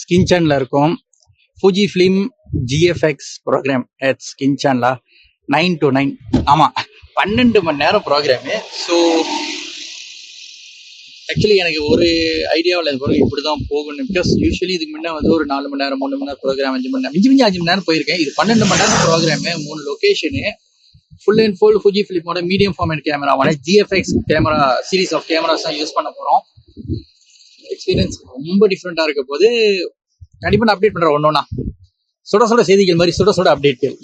Skin சேனல்ல இருக்கும். Fuji film GFX program at skin சேனலா 9 to 9. ஆமா, 12 மணி நேரம் ப்ரோக்ராமு. ஸோ ஆக்சுவலி எனக்கு ஒரு ஐடியாவில் இது இப்படிதான் போகணும். பிகாஸ் யூஸ்வலி இதுக்கு முன்னே வந்து ஒரு 4 மணி நேரம் 3 மணி நேரம் ப்ரோக்ராம் 5 மணி நேரம் மிஞ்சி 5 மணி நேரம் போயிருக்கேன். இது 12 மணி நேரம் program, 3 location, full and full Fuji ஃபிலிமோட மீடியம் ஃபார்மேட் கேமராவான GFX camera series of cameras தான் யூஸ் பண்ண போகிறோம். எக்ஸ்பீரியன்ஸ் ரொம்ப டிஃப்ரெண்டாக இருக்க போது கண்டிப்பாக நான் அப்டேட் பண்ணுறேன். ஒன்றா சுட சுட செய்திகள் மாதிரி சுட சுட அப்டேட்கள்.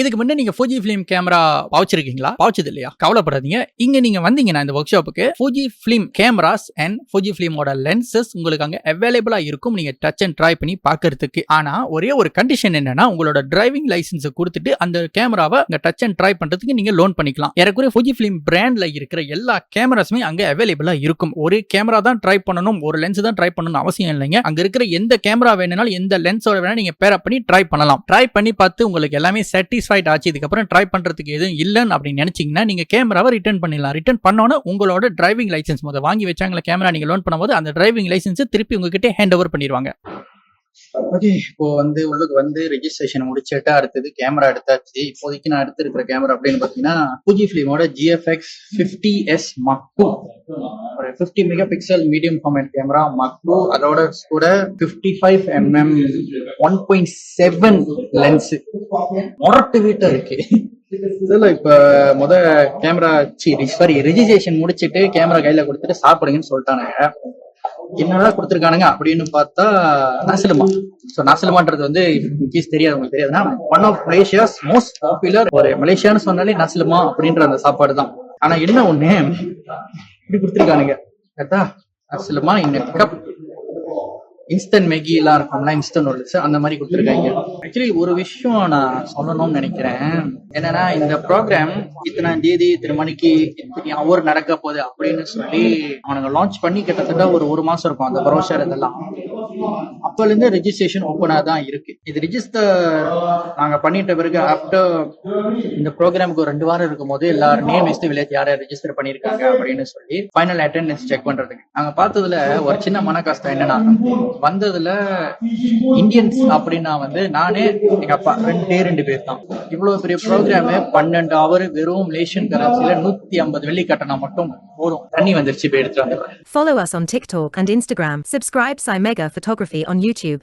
இதுக்கு முன்னே நீங்க ஃபுஜி ஃபிலிம் கேமரா பாவச்சிருக்கீங்களா? பாவச்சது இல்லையா? கவலைப்படாதீங்க. இங்க நீங்க வந்தீங்கன்னா இந்த ஒர்க் ஷாப்புக்கு Fuji film cameras and Fuji ஃபிலிமோட லென்சஸ் உங்களுக்கு அங்க அவைலபிளா இருக்கும். நீங்க டச் அண்ட் ட்ரை பண்ணி பாக்குறதுக்கு. ஆனா ஒரே ஒரு கண்டிஷன் என்னன்னா, உங்களோட டிரைவிங் லைசன்ஸ் கொடுத்துட்டு அந்த கேமராவை அங்க டச் அண்ட் ட்ரை பண்றதுக்கு நீங்க லோன் பண்ணிக்கலாம். ஏறக்குறைய ஃபுஜி ஃபிலிம் பிராண்ட்ல இருக்கிற எல்லா கேமராஸுமே அங்க அவைலபிளா இருக்கும். ஒரு கேமரா தான் ட்ரை பண்ணணும், ஒரு லென்ஸ் தான் ட்ரை பண்ணணும் அவசியம் இல்லைங்க. அங்க இருக்கிற எந்த கேமரா வேணும்னாலும் எந்த லென்ஸோட வேணா நீங்க பேர் அப் பண்ணி ட்ரை பண்ணலாம். ட்ரை பண்ணி பார்த்து உங்களுக்கு எல்லாமே ஆச்சு, இதுக்கப்புறம் ட்ரை பண்றதுக்கு எதுவும் இல்லன்னு அப்படின்னு நினைச்சீங்கன்னா நீங்க கேமராவை ரிட்டர்ன் பண்ணிடலாம். ரிட்டர்ன் பண்ணோன்னா உங்களோட டிரைவிங் லைசன்ஸ் முதல்ல வாங்கி வச்சாங்களா கேமரா நீங்க லோன் பண்ணும்போது அந்த டிரைவிங் லைசன்ஸ் திருப்பி உங்ககிட்ட ஹேண்ட் ஓவர் பண்ணிடுவாங்க. ஓகே, இப்போ வந்து உள்ளுக்கு வந்து ரெஜிஸ்ட்ரேஷன் முடிச்சுட்டு அடுத்தது கேமரா எடுத்தாச்சு. இப்போதைக்கு நான் எடுத்திருக்கிற கேமரா அப்படின்னு பாத்தீங்கன்னா ஃபுஜி ஃபிலிமோட ஜிஎஃப்எக்ஸ் 50S Mark II, ஒரு 50 mega pixel medium format camera Mark II. அதோட கூட 55mm 1.7 லென்ஸ் மொரட்டு வீட்டை இருக்கு. இதுல இப்ப கேமரா ரெஜிஸ்ட்ரேஷன் முடிச்சுட்டு கேமரா கையில கொடுத்துட்டு சாப்பிடுங்கன்னு சொல்லிட்டானுங்க. என்னதான் கொடுத்துருக்கானுங்க அப்படின்னு பார்த்தா நாசிலமா. ஸோ நாசிலமான்றது வந்து இன்கேஸ் தெரியாது, உங்களுக்கு தெரியாதுன்னா one of Malaysia's most popular. ஒரு மலேசியான்னு சொன்னாலே நாசிலமா அப்படின்ற அந்த சாப்பாடு தான். ஆனா என்ன ஒண்ணு இப்படி கொடுத்துருக்கானுங்க, கேட்டா நாசிலமா இன்ன கப் இன்ஸ்டன்ட் மேகி எல்லாம் இருக்கும்ல, இன்ஸ்டன்ட் நூடுல்ஸ் அந்த மாதிரி கொடுத்துருக்காங்க. ஆக்சுவலி ஒரு விஷயம் நான் சொல்லணும்னு நினைக்கிறேன். என்னன்னா, இந்த ப்ரோக்ராம் இத்தனாம் தேதி இத்தனை மணிக்கு இத்தனை அவர் நடக்க போகுது அப்படின்னு சொல்லி அவனுங்க லான்ச் பண்ணி கிட்டத்தட்ட ஒரு மாசம் இருக்கும் அந்த ப்ரோஷர் இதெல்லாம். அப்பல இருந்து ரெஜிஸ்ட்ரேஷன் ஓப்பனா தான் இருக்கு. இது ரெஜிஸ்டர் நாங்க பண்ணிட்ட பிறகு ஆஃப்டர் இந்த ப்ரோக்ராமுக்கு ஒரு 2 வாரம் இருக்கும் போது எல்லாரும் நேம் லிஸ்ட் வில்லேஜ் யாரை ரெஜிஸ்டர் பண்ணிருக்காங்க அப்படின்னு சொல்லி ஃபைனல் அட்டெண்டன்ஸ் செக் பண்றதுக்கு நாங்க பார்த்ததுல ஒரு சின்ன மன கஷ்டம் என்னன்னா, வந்ததுல இந்தியன்ஸ் அப்படின்னா வந்து நானே எங்க அப்பா 2 பேர் தான். இவ்வளவு பெரிய ப்ரோக்ராம் 12 hour வெறும் மலேசியன் கரன்சில 150 வெள்ளி கட்டணா மட்டும் போதும். தண்ணி வந்துருச்சு, போய் எடுத்துட்டு வந்துடுறேன். Follow us on TikTok and Instagram. Subscribe Cymega Photography on YouTube.